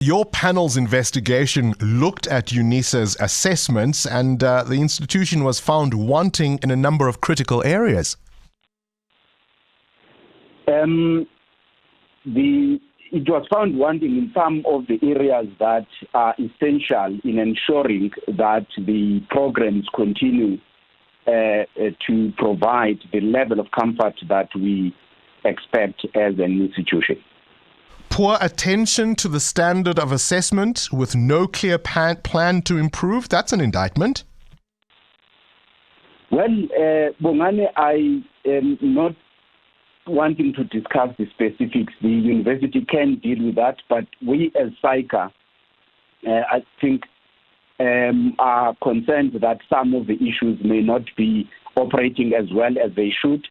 Your panel's investigation looked at UNISA's assessments, and the institution was found wanting in a number of critical areas. It was found wanting in some of the areas that are essential in ensuring that the programs continue to provide the level of comfort that we expect as an institution. Poor attention to the standard of assessment with no clear plan to improve, that's an indictment. Well, Bongane, I am not wanting to discuss the specifics. The university can deal with that, but we as SAICA, I think, are concerned that some of the issues may not be operating as well as they should.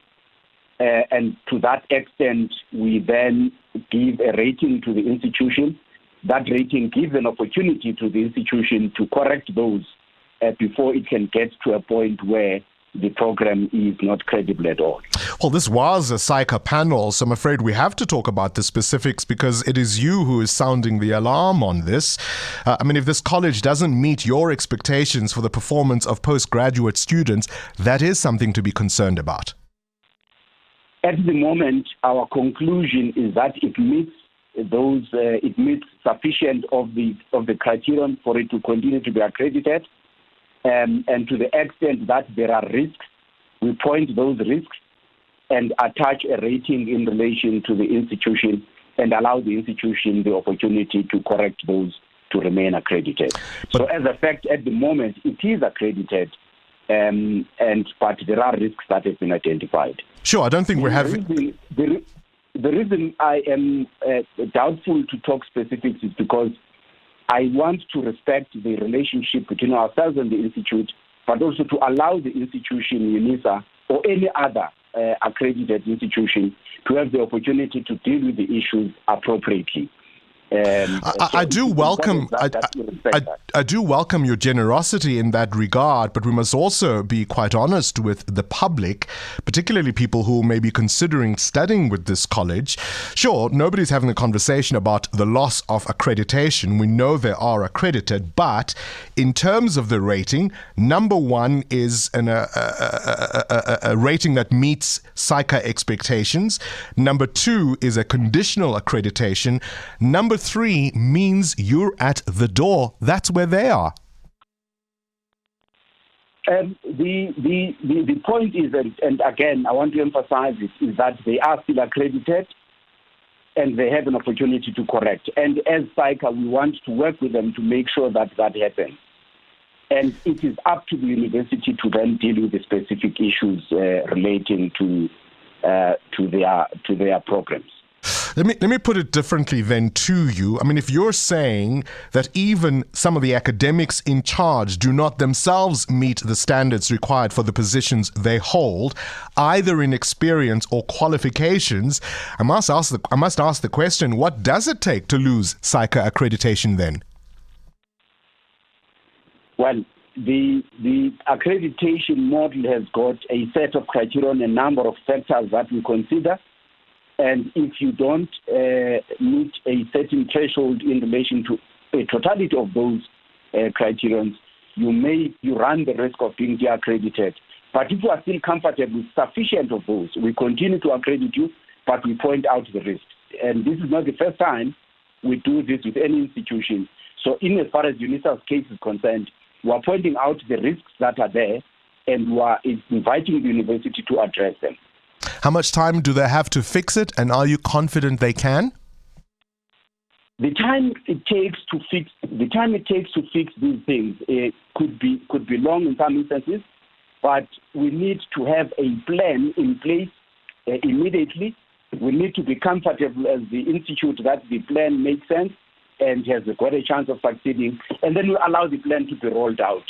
And to that extent, we then give a rating to the institution. That rating gives an opportunity to the institution to correct those before it can get to a point where the program is not credible at all. Well, this was a SAICA panel, so I'm afraid we have to talk about the specifics because it is you who is sounding the alarm on this. If this college doesn't meet your expectations for the performance of postgraduate students, that is something to be concerned about. At the moment, our conclusion is that it meets sufficient of the criterion for it to continue to be accredited. And to the extent that there are risks, we point those risks and attach a rating in relation to the institution and allow the institution the opportunity to correct those to remain accredited. So as a fact, at the moment, it is accredited, but there are risks that have been identified. Sure, I don't think we're having... The reason I am doubtful to talk specifics is because I want to respect the relationship between ourselves and the institute, but also to allow the institution, UNISA, or any other accredited institution to have the opportunity to deal with the issues appropriately. I do welcome your generosity in that regard, but we must also be quite honest with the public, particularly people who may be considering studying with this college. Sure, nobody's having a conversation about the loss of accreditation. We know they are accredited, but in terms of the rating, number one is a rating that meets SAICA expectations. Number two is a conditional accreditation. Number three means you're at the door. That's where they are. The point is, and again, I want to emphasize it, is that they are still accredited and they have an opportunity to correct. And as SAICA, we want to work with them to make sure that that happens. And it is up to the university to then deal with the specific issues relating to their programs. Let me put it differently then to you. If you're saying that even some of the academics in charge do not themselves meet the standards required for the positions they hold, either in experience or qualifications, I must ask the question, what does it take to lose SAICA accreditation then? Well, the accreditation model has got a set of criteria and a number of factors that we consider. And if you don't meet a certain threshold in relation to a totality of those criterions, you run the risk of being de-accredited. But if you are still comfortable with sufficient of those, we continue to accredit you, but we point out the risks. And this is not the first time we do this with any institution. So in as far as UNISA's case is concerned, we are pointing out the risks that are there, and we are inviting the university to address them. How much time do they have to fix it, and are you confident they can? The time it takes to fix these things could be long in some instances, but we need to have a plan in place immediately. We need to be comfortable as the institute that the plan makes sense and has got a chance of succeeding, and then we allow the plan to be rolled out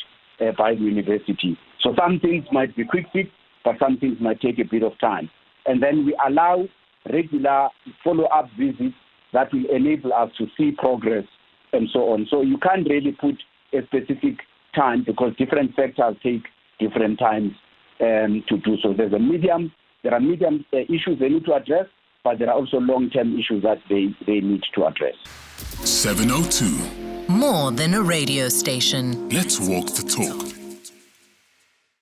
by the university. So some things might be quick fix, but some things might take a bit of time. And then we allow regular follow-up visits that will enable us to see progress and so on. So you can't really put a specific time because different factors take different times to do so. There are medium issues they need to address, but there are also long-term issues that they need to address. 702. More than a radio station. Let's walk the talk.